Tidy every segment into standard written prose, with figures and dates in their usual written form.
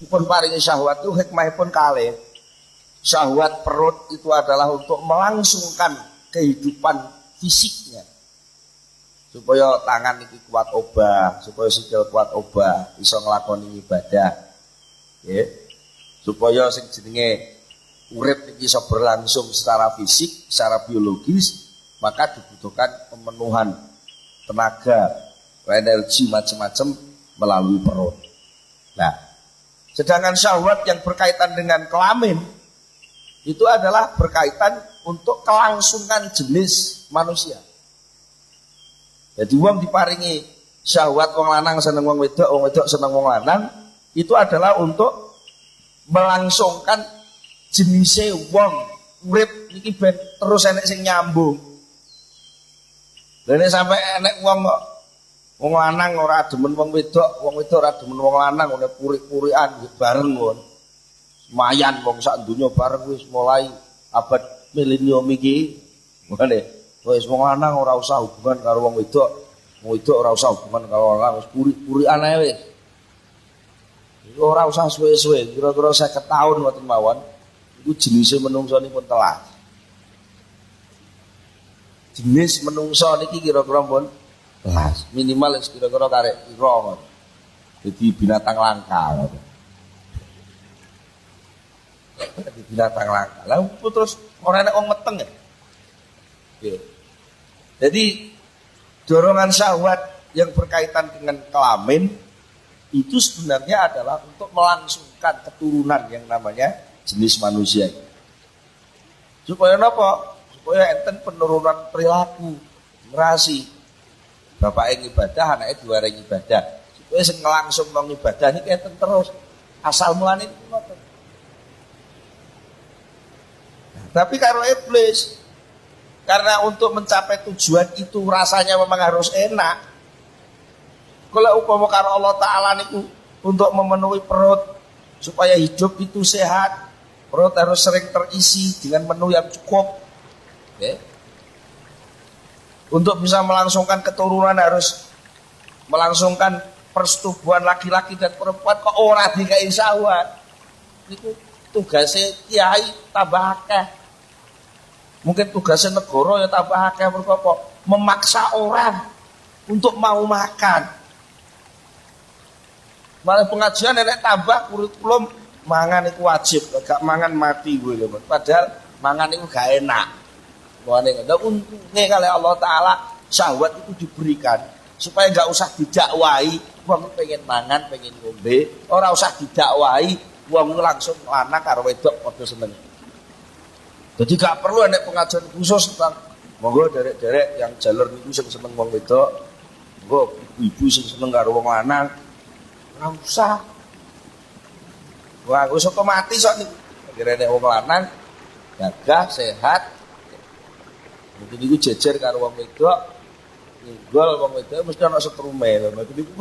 Pun paringi syahwat itu hikmahipun kalih. Syahwat perut itu adalah untuk melangsungkan kehidupan fisiknya. Supaya tangan iki kuat obah, supaya sikil kuat obah, iso nglakoni ibadah. Ya. Supaya sing jenenge urip iki iso berlangsung secara fisik, secara biologis, maka dibutuhkan pemenuhan tenaga, energi macam-macam melalui perut. Nah, sedangkan syahwat yang berkaitan dengan kelamin itu adalah berkaitan untuk kelangsungan jenis manusia. Jadi wong diparingi syahwat wong lanang seneng wong wedok seneng wong lanang, itu adalah untuk melangsungkan jenisnya wong urip niki ben terus enek sing nyambung. Dene sampai enek wong lanang ora demen wong wedok ora demen wong lanang ngene purik-purikan bareng ngono. Mayan wong sak donya bareng wis mulai abad milenium iki. Ngene. Wis wong lanang ora usah hubungan karo wong wedok ora usah hubungan karo wong lanang, wis purik-purikan ae wis. Iku ora usah suwe-suwe, kira-kira 50 tahun ngoten mawon. Iku jenise menungso nipun telas. Jenis menungso niki kira-kira pun telas. Minimal kira-kira karek pira ngoten. Jadi binatang langka ngoten. Jadi binatang langka. Lah terus ora enek wong meteng ya. Jadi dorongan syahwat yang berkaitan dengan kelamin itu sebenarnya adalah untuk melangsungkan keturunan yang namanya jenis manusia. Supaya apa? Supaya enten penurunan perilaku, generasi. Bapak yang ibadah, anaknya dua orang ibadah. Supaya sing langsung nang ibadah ini enten terus. Asal mulane itu ngoten. Tapi karo iblis, karena untuk mencapai tujuan itu rasanya memang harus enak. Kalau upama karo Allah Ta'ala niku untuk memenuhi perut supaya hidup itu sehat, perut harus sering terisi dengan menu yang cukup. Okay. Untuk bisa melangsungkan keturunan harus melangsungkan persetubuhan laki-laki dan perempuan, kok ora dikai syahwat. Niku tugasnya kiai tambah akeh. Mungkin tugasnya negara ya tambah akeh mergo apa? Memaksa orang untuk mau makan. Malah pengajian nek tambah kurikulum mangan itu wajib, gak mangan mati gue lho. Padahal mangan itu gak enak. Wane ndak untungnya kali Allah Taala syahwat itu diberikan supaya gak usah didakwahi wong pengen mangan, pengen ngombe, ora usah didakwahi wong langsung lanang karo wedok padha seneng. Jadi gak perlu ada pengajian khusus tentang monggo derek-derek yang jalur niku sing seneng wong wedok, monggo ibu sing seneng karo wong lanang. Ora usah. Wah, wis otomatis kok niku. Kira nek wong lanang gagah, sehat. Mungkin iku jejer karo wong wedok. Nggol wong wedok mesti ana setrume lho. Niku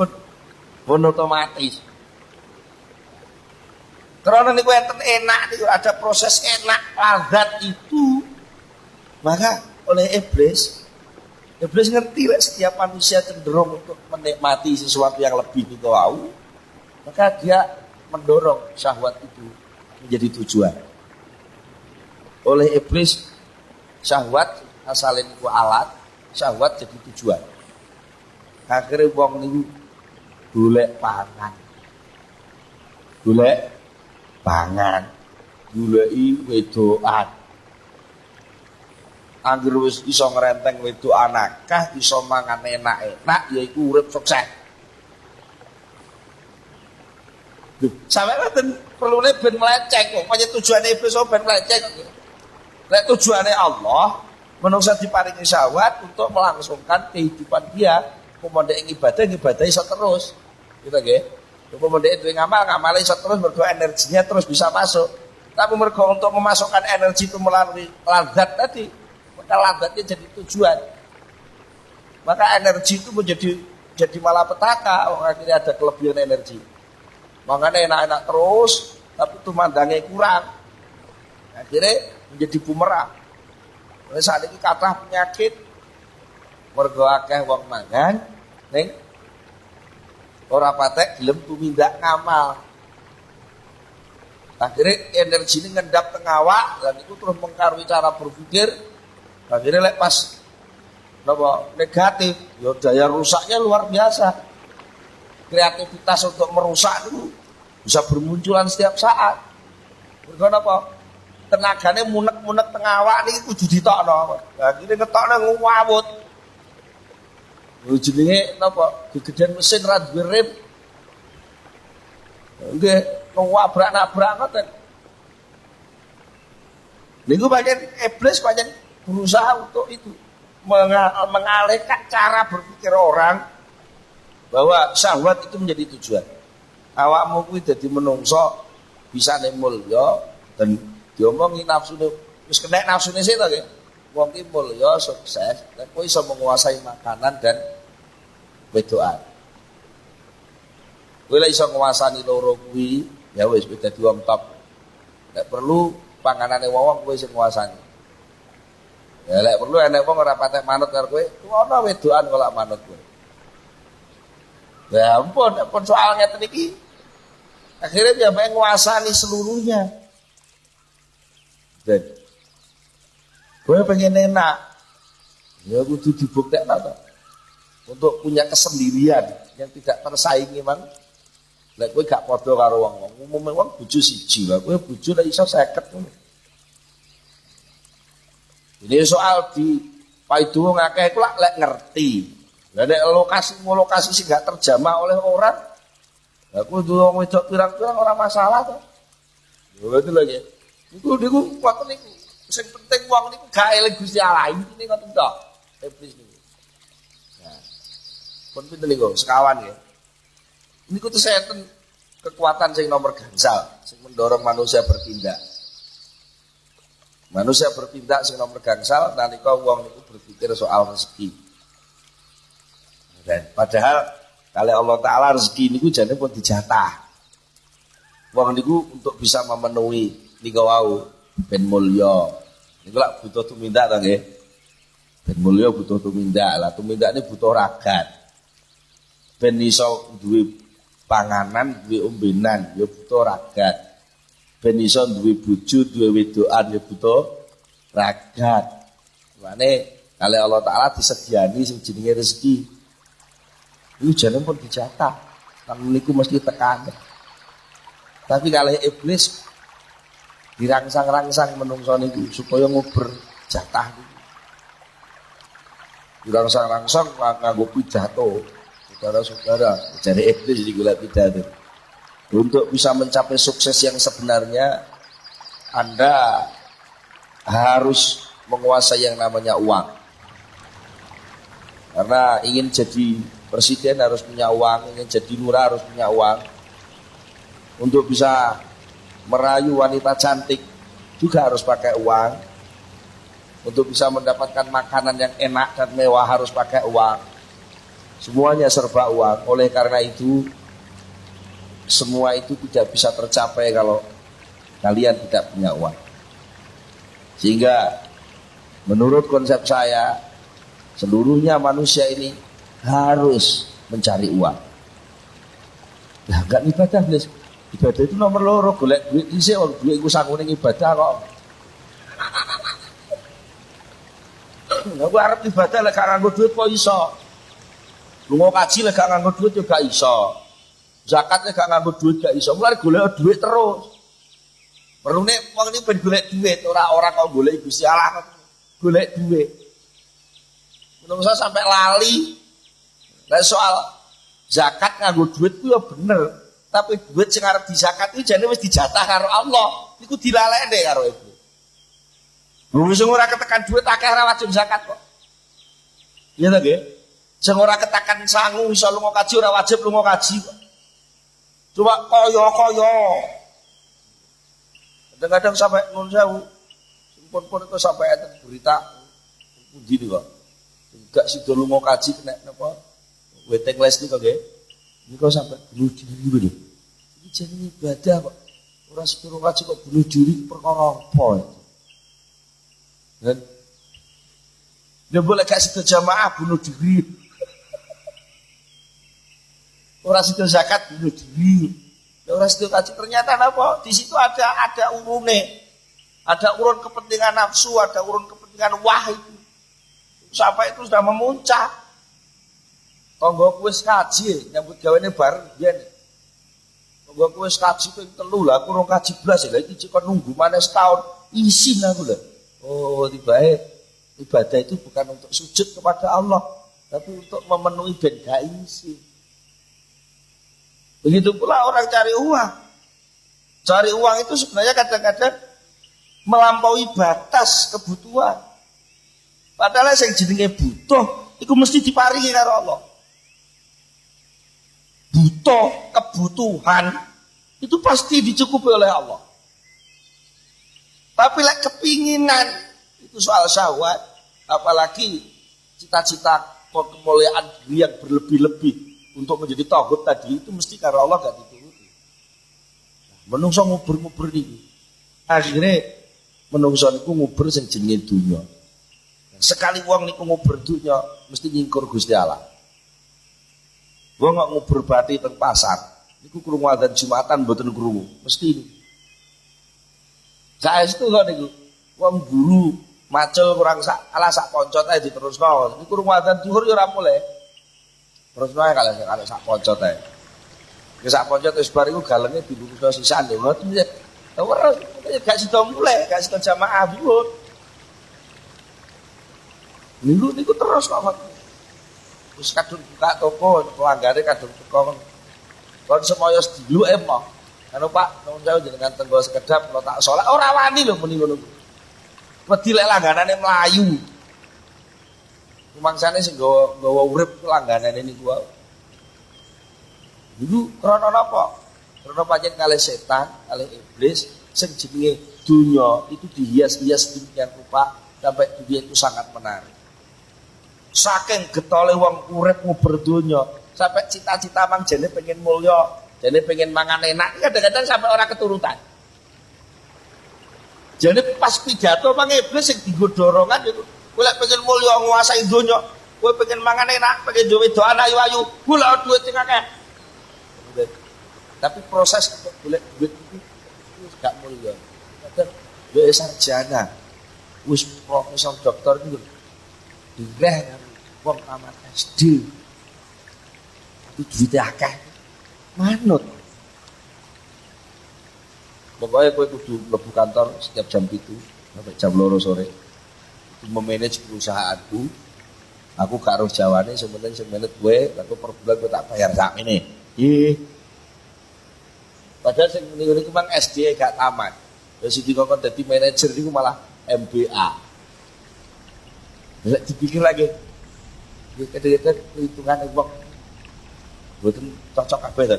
pun otomatis. Karena niku enten enak niku ada proses enak lazat itu. Maka oleh iblis ngerti lah setiap manusia cenderung untuk menikmati sesuatu yang lebih itu tahu. Maka dia mendorong syahwat itu menjadi tujuan. Oleh iblis syahwat asalin ku alat, syahwat jadi tujuan. Akhirnya wong niku golek pangan. Goleki wedokan. Angger wis iso ngrenteng wedokan akeh, iso mangan enak-enak, yaiku urip sukses. Sampai mboten perlune ben mlecek kok. Pancen tujuane iblis ben mlecek kok. Nek tujuane Allah, manusia diparingi syahwat untuk melangsungkan kehidupan dia, pemondek ibadah iso terus. Gitu nggih. Pemondek duwe ngamal iso terus mergo energinya terus bisa masuk. Tapi mergo untuk memasukkan energi itu melalui lazat tadi, maka lazatnya jadi tujuan. Maka energi itu jadi malapetaka, akhirnya ada kelebihan energi. Makanya enak-enak terus, tapi tumandangnya kurang. Akhirnya menjadi bumerang. Oleh saat ini kathah penyakit, mergo akeh wong mangan, ning ora patek gelem tumindak ngamal. Akhirnya energi ini ngendap tengah awak dan itu terus mengkaruhi cara berpikir. Akhirnya pas negatif, ya daya rusaknya luar biasa. Kreativitas untuk merusak itu bisa bermunculan setiap saat. Berkena apa? Tenaganya munek-munek tengah awak ini kudu ditokno. Akhirnya ngetokno ngawut. Jenenge napa? Gegedan mesin ra duwe rem. Nggih, nabrak ngoten. Niku pancen iblis pancen berusaha untuk itu mengalihkan cara berpikir orang bahwa syahwat itu menjadi tujuan. Awakmu kuwi dadi menungso bisa mulya dan diomongi nafsune wis kena nafsune sik to nggih. Wong ki mulya sukses, nek kowe iso menguasai makanan dan wedokan. Kowe lek iso nguasani loro kuwi, ya wis dadi wong top. Nek perlu panganane wong kowe sing nguasani. Ya lek perlu enek wong ora patek manut karo kowe, ana wedokan kok lak manut kowe. Ya ampun soal ngeten iki. Akhirnya dia menguasani seluruhnya. Dan kowe pengen enak, ya kudu dibuktekno to. Untuk punya kesendirian yang tidak tersaingi mang. Lek kowe gak padha karo wong-wong, umume wong bojo siji lah, kowe bojo lek iso 50 ngono. Ini soal di paidung akeh iku lek ngerti. Lah nek lokasi sing gak terjamah oleh orang, lah kowe duwe wong wedok pirang-pirang ora masalah to. Lho itu lagi. Niku ngoten niku. Sing penting wong niku gak eling Gusti Allah, ini ngoten to. Iblis niku. Nah. Pun pinten niku sekawan ya. Niku tuh saya kekuatan sing nomor gangsal sing mendorong manusia bertindak. Manusia bertindak sing nomor gangsal nalika wong niku berpikir soal rezeki. Dan padahal kali Allah Ta'ala rezeki niku jane pun dijatah. Wong niku untuk bisa memenuhi niku wau ben mulya. Niku lak butuh tumindak to nggih. Ben mulya butuh tumindak. Lah tumindak ini butuh ragat. Ben iso duwe panganan, duwe ombenan, ya butuh ragat. Ben iso duwe bojo, duwe wedokan, ya butuh ragat. Mane kali Allah Ta'ala disediani sing jenenge rezeki. Iku jane pun dijatah. Nang niku mesti tekan. Tapi kalau iblis dirangsang-rangsang menungso niku supaya nguber jatah niku. Dirangsang-rangsang nganggo pidato. Saudara-saudara, cari iblis di gula pidato. Untuk bisa mencapai sukses yang sebenarnya, Anda harus menguasai yang namanya uang. Karena ingin jadi presiden harus punya uang, ingin jadi lurah harus punya uang. Untuk bisa merayu wanita cantik juga harus pakai uang. Untuk bisa mendapatkan makanan yang enak dan mewah harus pakai uang. Semuanya serba uang. Oleh karena itu semua itu tidak bisa tercapai kalau kalian tidak punya uang. Sehingga menurut konsep saya seluruhnya manusia ini harus mencari uang. Lah enggak ibadah, Blis. Ibadah itu nomor loro, golek duit dhisik wong duit iku sangune ibadah kok. Aku arep ibadah lek gak nganggo duit kok iso. Lunga kaji lek gak nganggo duit yo gak iso. Zakat lek gak nganggo duit gak iso. Mulai golek duit terus. Perlune wong iki ben golek duit, ora kok golek Gusti Allah. Golek duit. Menungso sampai lali. Lah soal zakat nganggo duit ku yo bener, tapi duit sing arep dizakat iki jane wis dijatah karo Allah. Iku dilalekne karo ibu. Wong sing ora ketekan duit akeh ora wajib zakat kok. Iya ta nggih? Sing ora ketekan sangu iso lunga kaji ora wajib lunga kaji kok. Cuma kaya-kaya. Kadang-kadang sampai nun sewu. Pun itu sampai ada berita pundi niku kok. Enggak sida lunga kaji kena napa? Weteng les niku nggih. Niku sampai bunuh diri lho. Iki jenenge ibadah kok. Ora sepiro kaji kok bunuh diri perkara apa itu. Dan dia boleh gak sida jamaah bunuh diri. Ora sida zakat bunuh diri. Ora sedo kaji ternyata apa? Di situ ada urune. Ada urun kepentingan nafsu, ada urun kepentingan wah itu. Sampai itu sudah memuncak. Tonggo wis kaji nyambut gawene bareng biyen. Tonggo wis kaji ping 3 lah, aku rong kaji blas lha iki cek nunggu maneh setahun isin aku lho. Oh, tibae ibadah itu bukan untuk sujud kepada Allah, tapi untuk memenuhi ben gak isi. Begitu pula orang cari uang. Cari uang itu sebenarnya kadang-kadang melampaui batas kebutuhan. Padahal yang jenenge butuh itu mesti diparingi karo Allah. Butuh, kebutuhan itu pasti dicukupi oleh Allah. Tapi lek kepinginan itu soal syahwat, apalagi cita-cita kemuliaan diri yang berlebih-lebih untuk menjadi tauhid tadi itu mesti karo Allah gak dituruti. Menungso nguber-nguber iki. Akhirnya menungso niku nguber sing jenenge dunya. Sekali wong niku nguber dunya mesti nyingkur Gusti Allah. Wong kok nguber bati teng pasar niku krungu adzan Jumatan mboten krungu, mesti ini. Saestu kok niku wong guru macul kurang sak poncot ae diterusno. Niku krungu adzan zuhur ya ora mulai. Terusno ae kalau sak poncot ae. Nek sak poncot wis bar iku galenge dilurusno sisan lho. Ngoten ya. Ora gak sida mulai, gak sida jamaah dhuwur. Niku terus kok. Wis kadung buka toko, pelanggare kadung teko. Kon semoyo sedulu emong. Anu Pak, nuwun sewu jenengan tenggo sekedap kula tak salat ora wani lho muni ngono. Wedi lek langganane mlayu. Rumangsane sing nggawa urip langganane niku wae. Niku krana napa? Krana pancen kalih setan, kalih iblis sing jenenge dunya itu dihias-hias demikian rupa sampai dunia itu sangat menarik. Saking getole wong urip nguber donya, sampai cita-cita mang jane pengen mulya, jane pengen mangan enak, kadang-kadang sampai orang keturutan. Jane pas pidato mang iblis sing dienggo dorongan itu, kowe lek pengen mulya nguasai donya, kowe pengen mangan enak, pengen duwe wedokan ayu-ayu, golek duit sing akeh. Tapi proses untuk golek duit itu gak mulya. Kadang duwe sarjana, wis profesor doktor itu direh wong tamat SD itu duitnya akeh manut. Pokoknya kowe kudu mlebu kantor setiap jam 7 sampai jam 2 sore itu memanage perusahaanku. Aku gak harus jawane sementing semenet kowe, aku per bulan kowe tak bayar sakmene. Nggih. Padahal sing niku mang SD gak tamat. Wis dikon dadi manajer niku malah MBA. Lek dipikir lagi, kadang-kadang hitungan uang mboten cocok kabeh to.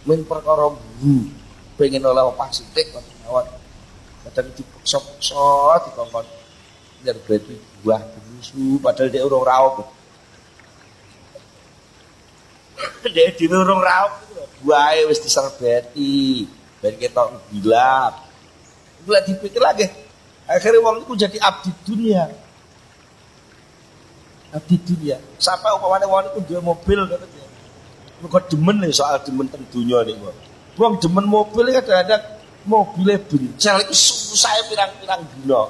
Men perkara guru pengen oleh opak sithik kok mawon. Kadang dipaksa-paksa dikongkon nyerbeti buah busu padahal dia urung raup. Dia dhewe urung raup buahe wis diserbeti ben ketok gilap. Lek dipikir lagi, akhirnya wong iku jadi abdi dunia. Abdi dunia. Sampai umpamane wong iku duwe mobil katanya. Kok demen nih soal demen teng dunya niku. Wong demen mobil kadang-kadang mobile bencel iku susah pirang-pirang dina.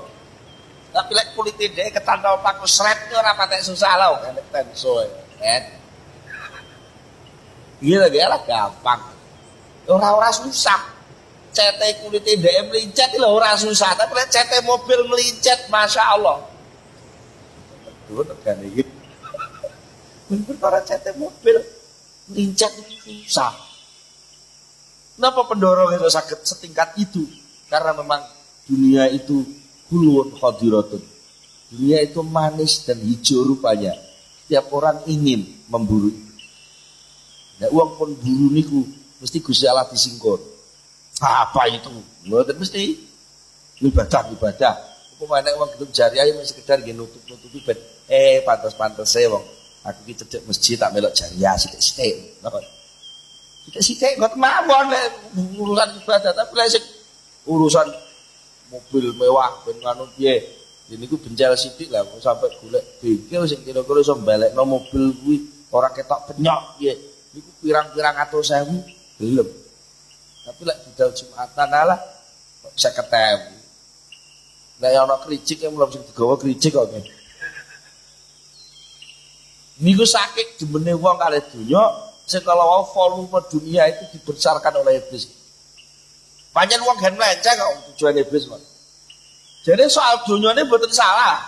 Tapi lek kulite dhek ketantol paku sret ora patek susah lho, enek tenso. Iya lagi lah gampang. Ora susah. Cete kulite dhek melincet lho ora susah, tapi lek cete mobil melincet Masya Allah. Dulu kan iki. Perkara cete mobil lincet itu susah. Kenapa pendorong itu sakit setingkat itu? Karena memang dunia itu hulun khadiratun. Dunia itu manis dan hijau rupanya. Setiap orang ingin memburu. Nah, uang pun buru niku mesti Gusti Allah disingkur. Apa itu? Mboten mesti ibadah. Pemane wong gelem jariah mung sekedar nggih nutup-nutupi ben pantes-pantese wong aku ki cedhek masjid tak melok jariah sithik-sithik. Sithik-sithik kok mawon lek urusan ibadah tapi lek urusan mobil mewah ben ngono piye. Niku bencel sithik lah sampai golek bengkel sing kira-kira iso balekno mobil kuwi ora ketok penyok piye. Niku pirang-pirang atus ewu Belum. Tapi lek budal Jumatan alah kok 50.000. Nek ana kricik yang belum sing digawa kricik kok. Niku sakit jemene wong kalih donya sing kalau volume dunia itu dibesarkan oleh iblis. Pancen wong gen melenceng kok tujuan iblis kok. Jadi soal dunyane mboten salah.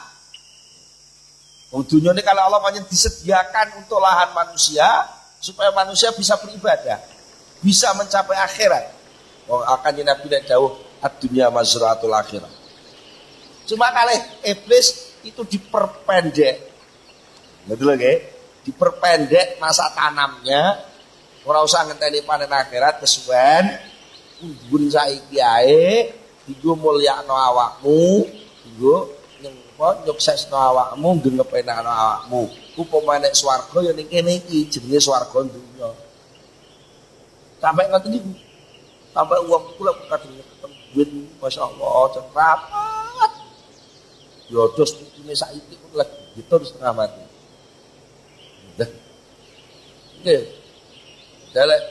Wong dunyane kalau Allah pancen disediakan untuk lahan manusia supaya manusia bisa beribadah, bisa mencapai akhirat. Wong akan Nabi nek dawuh ad-dunya mazraatul akhirah. Cuma kalih iblis itu diperpendek. Betul lagi, diperpendek masa tanamnya, ora usah ngenteni panen akhirat kesuwen, undun saiki ae, dienggo mulyakno awakmu, dienggo nyuksesno awakmu, gengepenakno awakmu. Upama nek swarga ya ning kene iki jenenge swarga dunya. Sampai ngoten niku. Sampai uang kula kadang ketemu duit masyaallah cepat. Ya dos pikine saiki kok lagi gitu setengah mati. Nggih. Dalek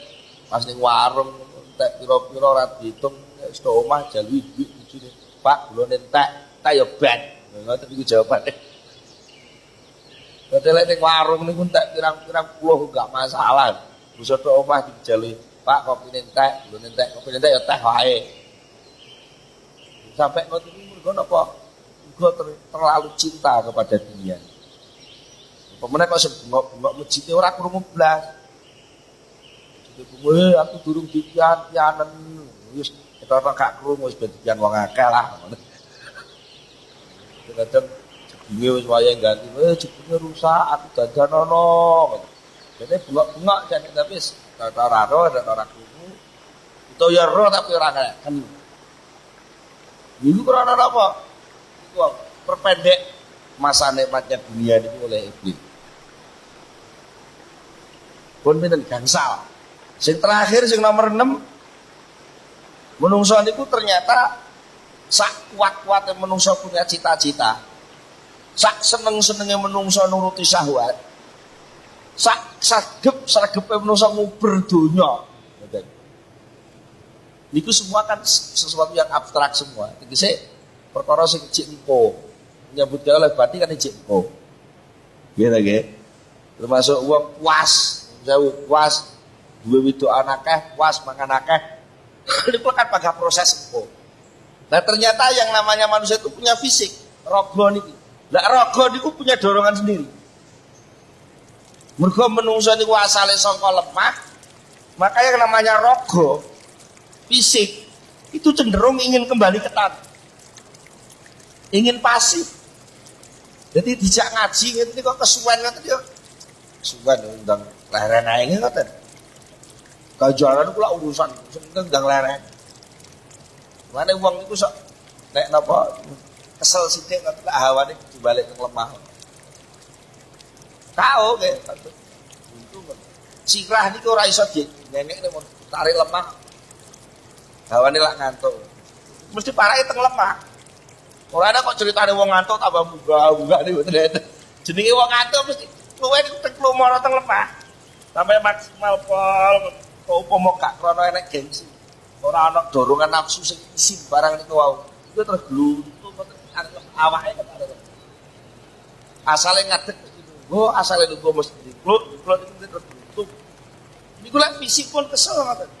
pas ning warung entek pira-pira ora diitung wis tok omah jalu ibu bojone. Pak, kula entek, tak ya ben. Ngoten niku jawabane. Dalek ning warung niku entek pirang-pirang puluh enggak masalah. Wis tok omah dijalui, Pak kopi entek, kula entek, kopi entek ya teh wae. Sampai ngoten niku mergo napa? Mergo terlalu cinta kepada dunia. Pemenang kok sebengok-bengok masjidnya orang krungu blas. Jadi aku durung dipian-pianen. Wis kita gak krungu wis ben dipian wong akeh lah. Kadang jebinge wis wayahe ganti, jebinge rusak aku dandanono. Dene bengok-bengok jan tapi wis ora ro ora krungu. Itu ya ro tapi ora kan. Niku karena apa? Iku perpendek masa nikmatnya dunia ini oleh iblis. Pun pinten gangsal. Sing terakhir sing nomor 6 menungso niku ternyata sak kuat-kuate menungso punya cita-cita. Sak seneng-senenge menungso nuruti syahwat. Sak sregep-sregepe menungso nguber donya. Niku semua kan sesuatu yang abstrak semua. Tegese perkara sing cek engko. Nyambut gawe oleh batin kan cek engko. Nggih ta nggih. Termasuk wong puas jauh puas duwe wedokan akeh, puas mangan akeh. Itu kan pada proses engko. Nah ternyata yang namanya manusia itu punya fisik, raga niki. Lah raga niku punya dorongan sendiri. Mergo menungso niku asale saka lemah, maka yang namanya raga fisik itu cenderung ingin kembali ketat. Ingin pasif. Jadi dijak ngaji ngene kok kesuwen ngoten yo. Kesuwen undang leren ae ngoten. Kajaran kula urusan seneng ndang leren. Mane wong niku sok nek napa kesel sithik ngoten lak hawane dibalik ke lemah. Kau nggih. Sirah niku ora iso nengek tarik lemah. Hawane lak ngantuk. Mesti parake teng lemah. Ora ana kok ceritane wong ngantuk tambah munggah-munggah niku mboten. Jenenge wong ngantuk mesti luwe teng lumara teng lemah. Sampai maksimal pol kok upama gak krana enek gengsi. Ora ana dorongan nafsu sing isi barang niku wau. Iku terus gluntung awake kok. Asale ngadeg niku, asale niku mesti gluk itu terus gluntung. Niku lek fisik pun kesel ngoten.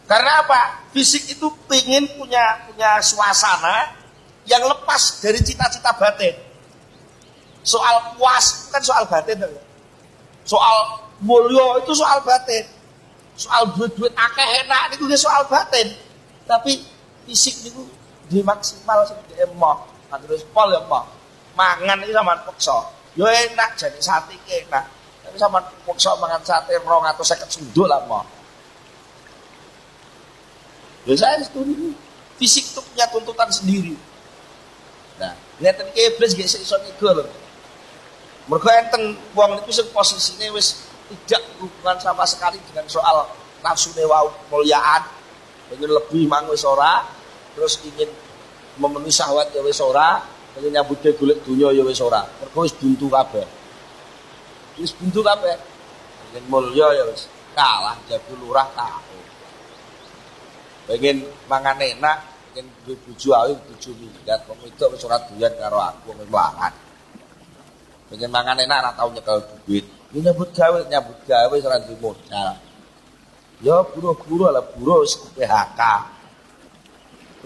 Karena apa? Fisik itu pengen punya suasana yang lepas dari cita-cita batin. Soal puas kan soal batin. Soal mulya itu soal batin. Soal duit-duit akeh enak itu soal batin. Tapi fisik itu di maksimal seperti emoh. Terus pol ya emoh. Mangan itu sama peksa. Yo enak jadi sate enak. Tapi sama peksa mangan sate 250 sundul lah emoh. Ya saya setuju. Fisik itu punya tuntutan sendiri. Nah, ngeten iki iblis nggih iso niku. Mergo enten wong niku sing posisine wis tidak berhubungan sama sekali dengan soal nafsune wau mulyaan, ingin lebih mang wis ora, terus ingin memenuhi syahwat ya wis ora, ingin nyambut golek dunya ya wis ora. Mergo wis buntu kabeh. Wis buntu kabeh. Ingin mulya ya wis kalah jadi lurah tahu. Pengen mangan enak, pengen bojo ayu bojo minggat, wong wedok wis ora doyan karo aku wong melarat. Pengen mangan enak ora tau nyekel duit. Ini nyambut gawe ora duwe modal. Ya buruh-buruh lah buruh wis PHK.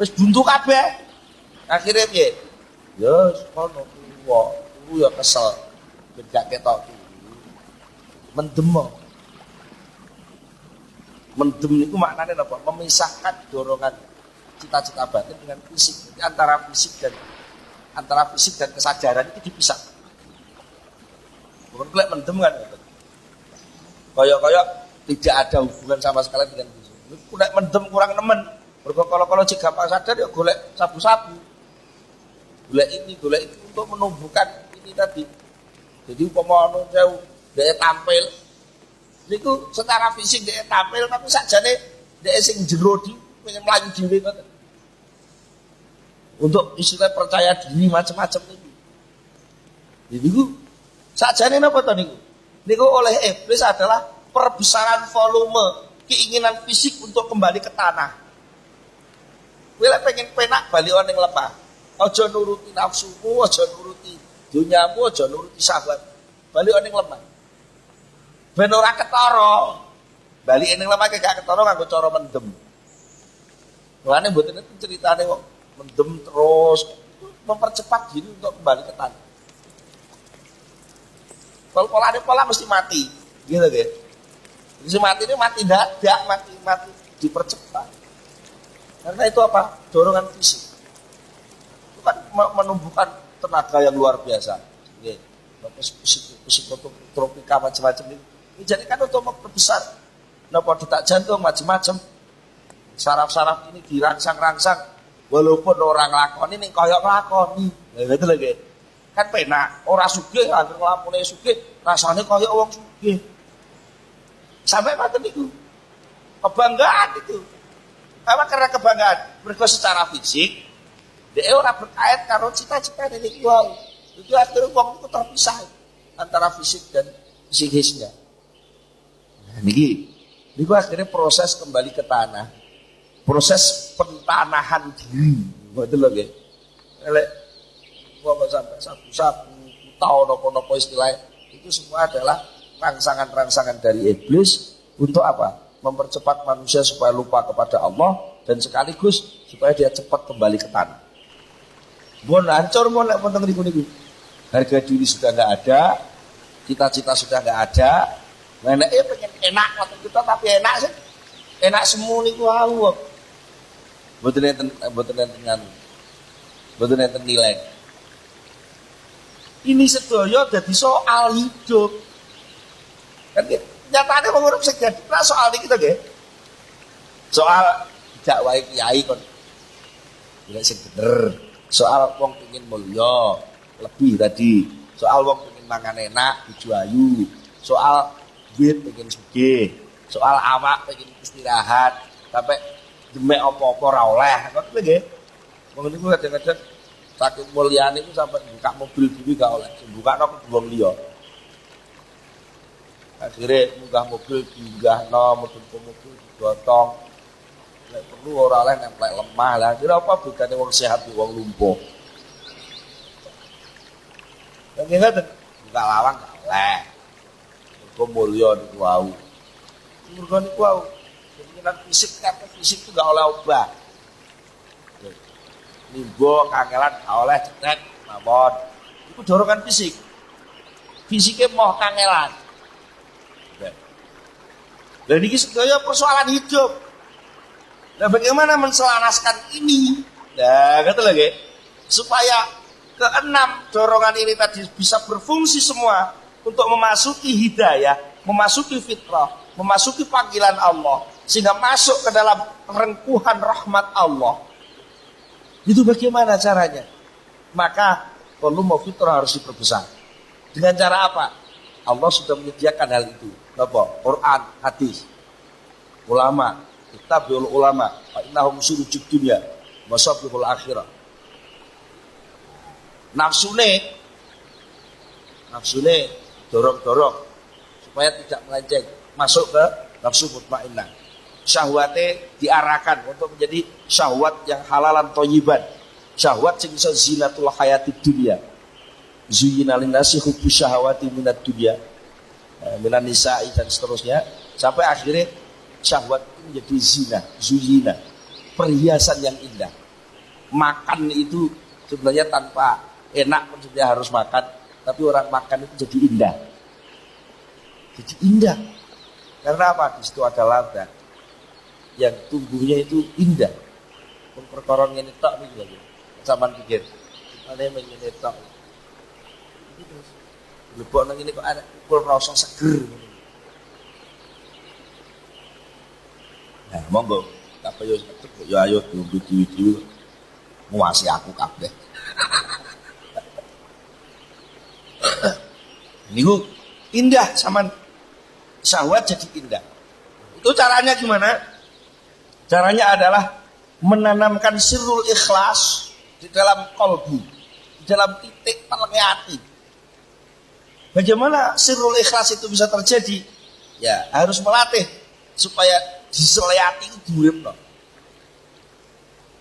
Wis buntu kabeh. Akhire piye? Ya kono tuwa ya kesel. Ben gak ketok. Mendem. Mendem itu maknanya apa? Memisahkan dorongan cita-cita batin dengan fisik. Jadi antara fisik dan kesadaran itu dipisah. Bukan kelek mendem kan? Kayak tidak ada hubungan sama sekali dengan fisik. Kulek mendem kurang nemen. Kalau jika gampang sadar ya golek sabu-sabu. Golek itu untuk menumbuhkan ini tadi. Jadi umpama ono dia tampil niku secara fisik dia tampil tapi sakjane dia sing jero di pengen mlayu dhewe ngoten. Untuk istilah percaya diri macam-macam niku. Jadi niku sakjane napa to niku? Niku oleh iblis adalah perbesaran volume keinginan fisik untuk kembali ke tanah. Kowe pengen penak bali ning lemah. Aja nuruti nafsumu, aja nuruti dunyamu, aja nuruti sahabat. Bali ning lemah. Ben ora ketara. Bali ning lemah gak ketara nganggo cara mendem. Mulane mboten itu ceritane kok mendem terus mempercepat diri untuk kembali ke tanah. Kalau pola mesti mati, gitu kan? Jadi mati ini mati dadak, mati dipercepat. Karena itu apa? Dorongan fisik. Itu kan menumbuhkan tenaga yang luar biasa. Psikotropika macam-macam ini. Jadi kan untuk memperbesar napa detak jantung macam-macam. Saraf-saraf ini dirangsang-rangsang walaupun orang lakoni ning kaya lakoni. Lha gitu lagi. Kan penak, ora sugih anggere nglampune sugih, rasane kaya wong sugih. Sampai ngoten niku. Kebanggaan itu. Apa karena kebanggaan? Mergo secara fisik dia ora berkait karo cita-cita niku wae. Itu akhirnya wong itu terpisah antara fisik dan psikisnya. Nah, niku akhirnya proses kembali ke tanah. Proses pentanahan diri. Ngoten lho nggih. Elek wong sampai sabu-sabu, tahu nopo-nopo istilahnya, itu semua adalah rangsangan-rangsangan dari iblis untuk apa? Mempercepat manusia supaya lupa kepada Allah dan sekaligus supaya dia cepat kembali ke tanah. Mun hancur mun lek wonten niku. Harga diri sudah enggak ada, cita-cita sudah enggak ada. Meneke pengen enak ngoten kita tapi enak sih. Enak semu niku wae. Mboten enten nilai. Ini sedaya dadi soal hidup. Kan nyatane wong urip sing dadi soal iki to nggih. Soal tidak wae kiai kon. Tidak sing bener. Soal wong pengin mulya, lebih tadi. Soal wong pengin mangan enak, bojo ayu. Soal duit pengin sugih. Soal awak pengin istirahat, sampai demek apa-apa ora oleh. Ngoten nggih. Wong niku kadang-kadang saking mulyane itu sampai buka mobil dhewe gak oleh, bukakno ke wong liya. Akhire munggah mobil diunggahno, mudhun mobil digotong. Nek perlu ora oleh nemplek lemah lah. Kira apa bedane wong sehat di wong lumpuh. Nggih ngoten, buka lawang gak oleh. Mergo mulya niku wau. Mergo niku wau. Keinginan fisik kabeh fisik itu gak oleh obat. Nimbo kangelan oleh cetek mawon. Itu dorongan fisik. Fisiknya mau kangelan. Dan ini sedaya persoalan hidup. Nah, bagaimana menselaraskan ini? Nah, kata lagi supaya keenam dorongan ini tadi bisa berfungsi semua untuk memasuki hidayah, memasuki fitrah, memasuki panggilan Allah, sehingga masuk ke dalam rengkuhan rahmat Allah. Itu bagaimana caranya? Maka volume fitrah harus diperbesar. Dengan cara apa? Allah sudah menyediakan hal itu. Apa? Quran, hadis, ulama, kitabul ulama, fa innahum surujud dunya wa sabrul akhirah. Nafsune dorong-dorong supaya tidak melenceng masuk ke nafsu mutmainnah. Syahwate diarahkan untuk menjadi syahwat yang halalan thayyiban. Syahwat sing iso zinatul hayatid dunya. Zuyyina linnasi hubbu syahawati minad dunya. Minan nisa'i dan seterusnya sampai akhirnya syahwat itu menjadi zina, zuyyina, perhiasan yang indah. Makan itu sebenarnya tanpa enak pun sebenarnya harus makan, tapi orang makan itu jadi indah. Jadi indah. Karena apa? Di situ ada lada yang tumbuhnya itu indah. Perkara ngene tok niku lho. Sampeyan pikir, ana yang ngene tok. Lebok nang ngene kok ada ukul rasa seger. Nah, monggo apa yo ayo diundi-undi nguasi aku kabeh. Niku indah sampean syahwat jadi indah. Itu caranya gimana? Caranya adalah menanamkan sirrul ikhlas di dalam kalbu, di dalam titik palengnya hati. Bagaimana sirrul ikhlas itu bisa terjadi? Ya, harus melatih supaya diesel hati itu diuripno.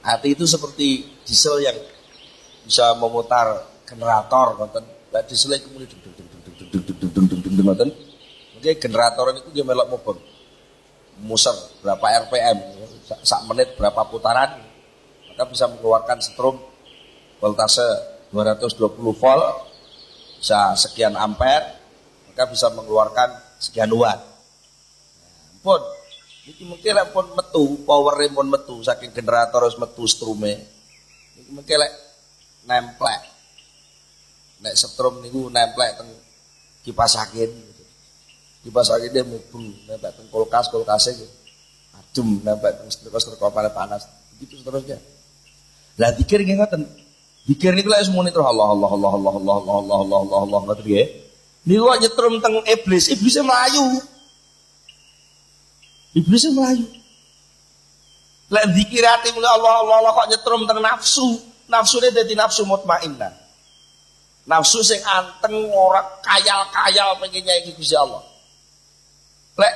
Hati itu seperti diesel yang bisa memutar generator, ngoten. Lah diesel kemudian ngoten. Mungkin generator itu dia melok mobon. Muser berapa RPM, sak menit berapa putaran, maka bisa mengeluarkan strom voltase 220 volt, bisa sekian ampere, maka bisa mengeluarkan sekian watt. Pun, ini mungkin pun metu, power pun metu, saking generator harus metu strumnya, ini mungkin nemplek, nek strom niku nemplek teng kipas angin. Kipas angin dia mubeng, nempel teng kulkas-kulkasnya gitu. Adem, nempel teng setrika panas, begitu seterusnya. Lah zikir nggih ngoten. Zikir niku lek semono terus Allah ngoten nggih. Niku kok nyetrum teng iblis, iblisnya melayu. Iblisnya melayu. Lek zikir ati mulai Allah kok nyetrum teng nafsu. Nafsune dadi nafsu mutmainnah. Nafsu sing anteng ora kayal-kayal pengen nyaiki Gusti Allah. Lek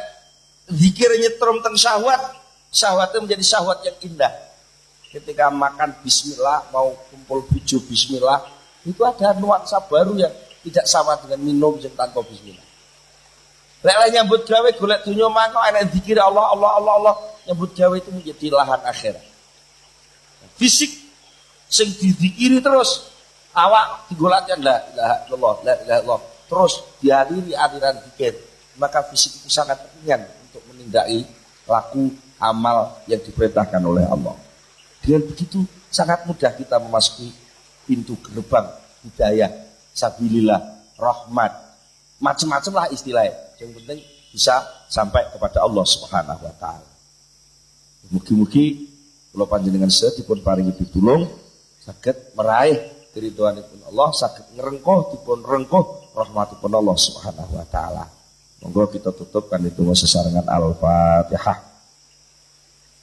zikir nyetrum teng syahwat, syahwatnya menjadi syahwat yang indah. Ketika makan bismillah, mau kumpul bojo bismillah, itu ada nuansa baru yang tidak sama dengan minum yang tanpa bismillah. Lek nyambut gawe golek dunya mangko enek zikir Allah, nyambut gawe itu menjadi lahan akhirat. Fisik sing dizikiri terus, awak digolakkan la ilaha illallah, terus dialiri aliran zikir. Maka fisik itu sangat ringan untuk menindaki laku amal yang diperintahkan oleh Allah. Dengan begitu sangat mudah kita memasuki pintu gerbang hidayah, sabilillah, rahmat, macam-macam lah istilahnya. Yang penting bisa sampai kepada Allah Subhanahu wa taala. Mugi-mugi kula panjenengan sedaya dipun paringi pitulung saged meraih keridhoanipun Allah, saged ngrengkuh dipun rengkuh rahmatipun Allah Subhanahu wa taala. Monggo kita tutup kan itu sesarengan Al-Fatihah.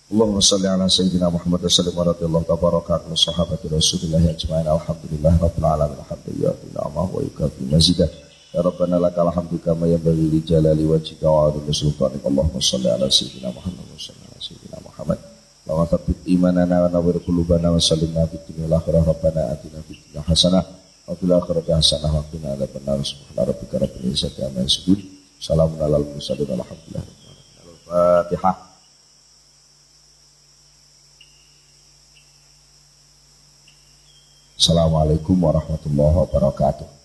Allahumma shalli ala sayyidina Muhammad wa sallim radhiyallahu tabaraka wa sahabati Rasulillah ajmain. Alhamdulillah rabbil alamin. Alhamdulillah ni'amahu wa yukafi mazidah. Ya Rabbana lakal hamdu kama yanbaghi li jalali wajhika wa 'azimi sultanik. Allahumma shalli ala sayyidina Muhammad wa sallim ala sayyidina Muhammad. Wa tsabbit imanana wa nawwir qulubana wa sallimna fid dunya wal akhirah. Rabbana atina fid dunya hasanah wa fil akhirati hasanah wa qina adzabannar. Subhana rabbika rabbil izzati amma yasifun. Assalamualaikum warahmatullahi wabarakatuh. Al-Fatihah. Assalamualaikum warahmatullahi wabarakatuh.